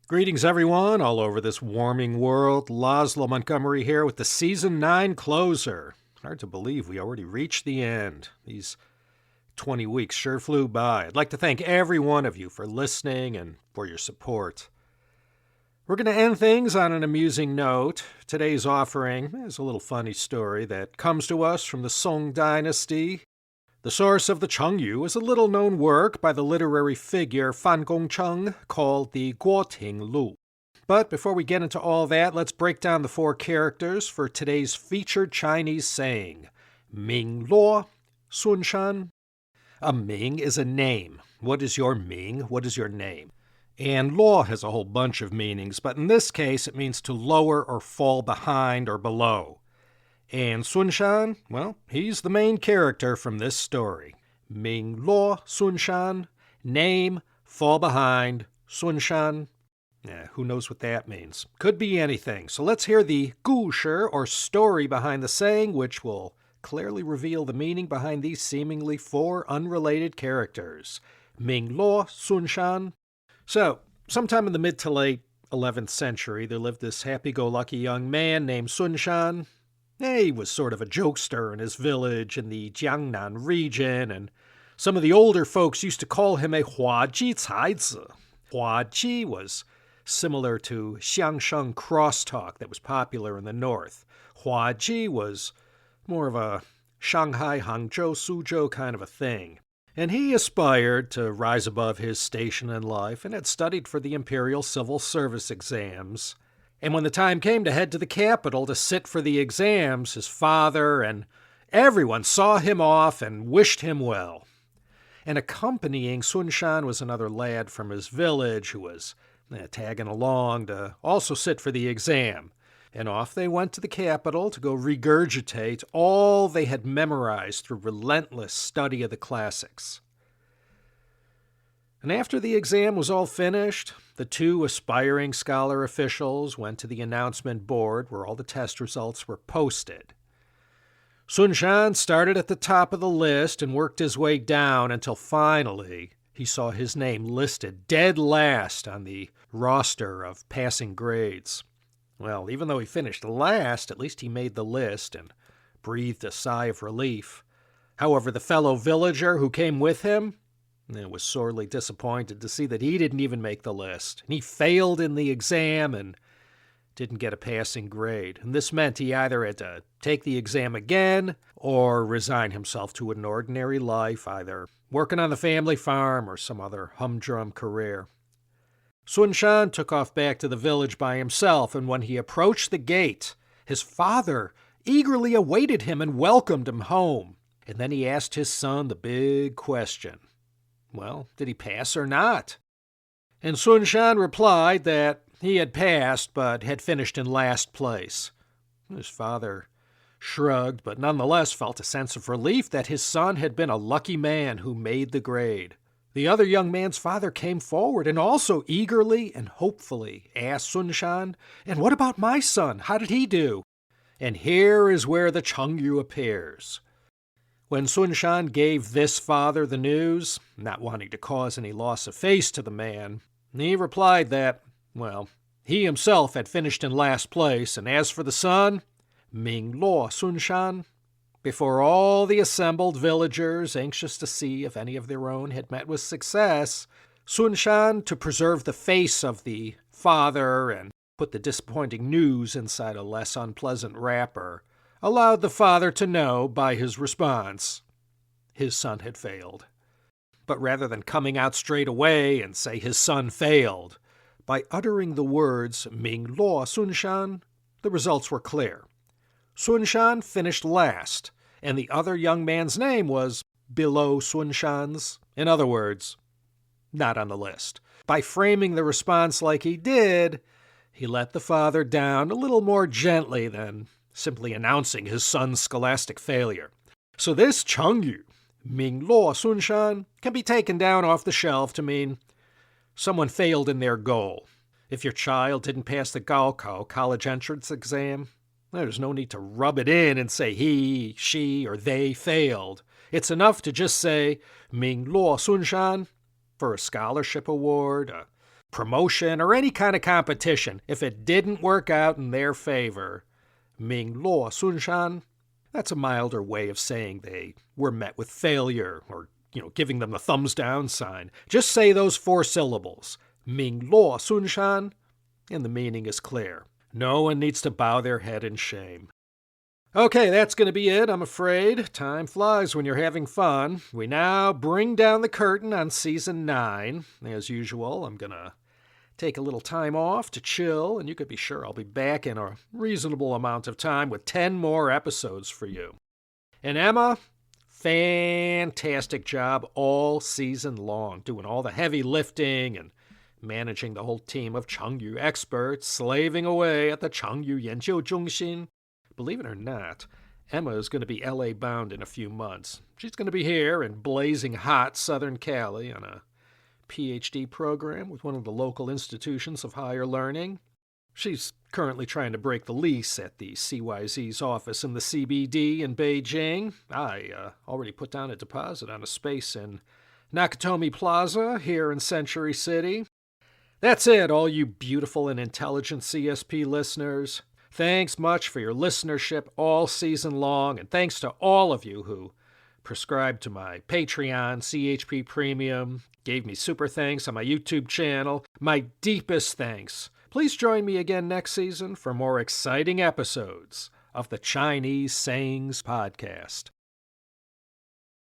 Greetings, everyone, all over this warming world. Laszlo Montgomery here with the Season 9 closer. Hard to believe we already reached the end. These 20 weeks sure flew by. I'd like to thank every one of you for listening and for your support. We're going to end things on an amusing note. Today's offering is a little funny story that comes to us from the Song Dynasty. The source of the Chengyu is a little-known work by the literary figure Fàn Gōngchēng called the Guòtínglù. But before we get into all that, let's break down the four characters for today's featured Chinese saying, Míng Luò Sūn Shān. A Ming is a name. What is your Ming? What is your name? And luo has a whole bunch of meanings, but in this case it means to lower or fall behind or below. And Sūn Shān, well, he's the main character from this story. Míng Luò Sūn Shān, name, fall behind, Sūn Shān. Who knows what that means? Could be anything. So let's hear the 故事 or story behind the saying, which will clearly reveal the meaning behind these seemingly four unrelated characters. Míng Luò Sūn Shān. So, sometime in the mid to late 11th century, there lived this happy-go-lucky young man named Sūn Shān. He was sort of a jokester in his village in the Jiangnan region, and some of the older folks used to call him a 滑稽才子. 滑稽was similar to xiangsheng crosstalk that was popular in the north. 滑稽was more of a Shanghai, Hangzhou, Suzhou kind of a thing. And he aspired to rise above his station in life and had studied for the imperial civil service exams. And when the time came to head to the capital to sit for the exams, his father and everyone saw him off and wished him well. And accompanying Sūn Shān was another lad from his village who was tagging along to also sit for the exam. And off they went to the capital to go regurgitate all they had memorized through relentless study of the classics. And after the exam was all finished, the two aspiring scholar officials went to the announcement board where all the test results were posted. Sūn Shān started at the top of the list and worked his way down until finally he saw his name listed dead last on the roster of passing grades. Well, even though he finished last, at least he made the list and breathed a sigh of relief. However, the fellow villager who came with him was sorely disappointed to see that he didn't even make the list. He failed in the exam and didn't get a passing grade. And this meant he either had to take the exam again or resign himself to an ordinary life, either working on the family farm or some other humdrum career. Sūn Shān took off back to the village by himself, and when he approached the gate, his father eagerly awaited him and welcomed him home. And then he asked his son the big question. Well, did he pass or not? And Sūn Shān replied that he had passed but had finished in last place. His father shrugged, but nonetheless felt a sense of relief that his son had been a lucky man who made the grade. The other young man's father came forward and also eagerly and hopefully asked Sūn Shān, "And what about my son? How did he do?" And here is where the Chengyu appears. When Sūn Shān gave this father the news, not wanting to cause any loss of face to the man, he replied that, well, he himself had finished in last place, and as for the son, Míng Luò Sūn Shān. Before all the assembled villagers, anxious to see if any of their own had met with success, Sūn Shān, to preserve the face of the father and put the disappointing news inside a less unpleasant wrapper, allowed the father to know by his response his son had failed. But rather than coming out straight away and say his son failed, by uttering the words Míng Luò Sūn Shān, the results were clear. Sūn Shān finished last, and the other young man's name was below Sūn Shān's. In other words, not on the list. By framing the response like he did, he let the father down a little more gently than simply announcing his son's scholastic failure. So this Chengyu, Míng Luò Sūn Shān, can be taken down off the shelf to mean someone failed in their goal. If your child didn't pass the Gaokao college entrance exam, there's no need to rub it in and say he, she, or they failed. It's enough to just say Míng Luò Sūn Shān for a scholarship award, a promotion, or any kind of competition, if it didn't work out in their favor, Míng Luò Sūn Shān, that's a milder way of saying they were met with failure, or, giving them the thumbs down sign. Just say those 4 syllables, Míng Luò Sūn Shān, and the meaning is clear. No one needs to bow their head in shame. Okay, that's going to be it, I'm afraid. Time flies when you're having fun. We now bring down the curtain on Season 9. As usual, I'm going to take a little time off to chill, and you could be sure I'll be back in a reasonable amount of time with 10 more episodes for you. And Emma, fantastic job all season long, doing all the heavy lifting and managing the whole team of Chengyu experts, slaving away at the Chengyu Yanjiu Zhongxin. Believe it or not, Emma is going to be LA bound in a few months. She's going to be here in blazing hot Southern Cali on a PhD program with one of the local institutions of higher learning. She's currently trying to break the lease at the CYZ's office in the CBD in Beijing. I already put down a deposit on a space in Nakatomi Plaza here in Century City. That's it, all you beautiful and intelligent CSP listeners. Thanks much for your listenership all season long, and thanks to all of you who prescribed to my Patreon, CHP Premium, gave me super thanks on my YouTube channel. My deepest thanks. Please join me again next season for more exciting episodes of the Chinese Sayings Podcast.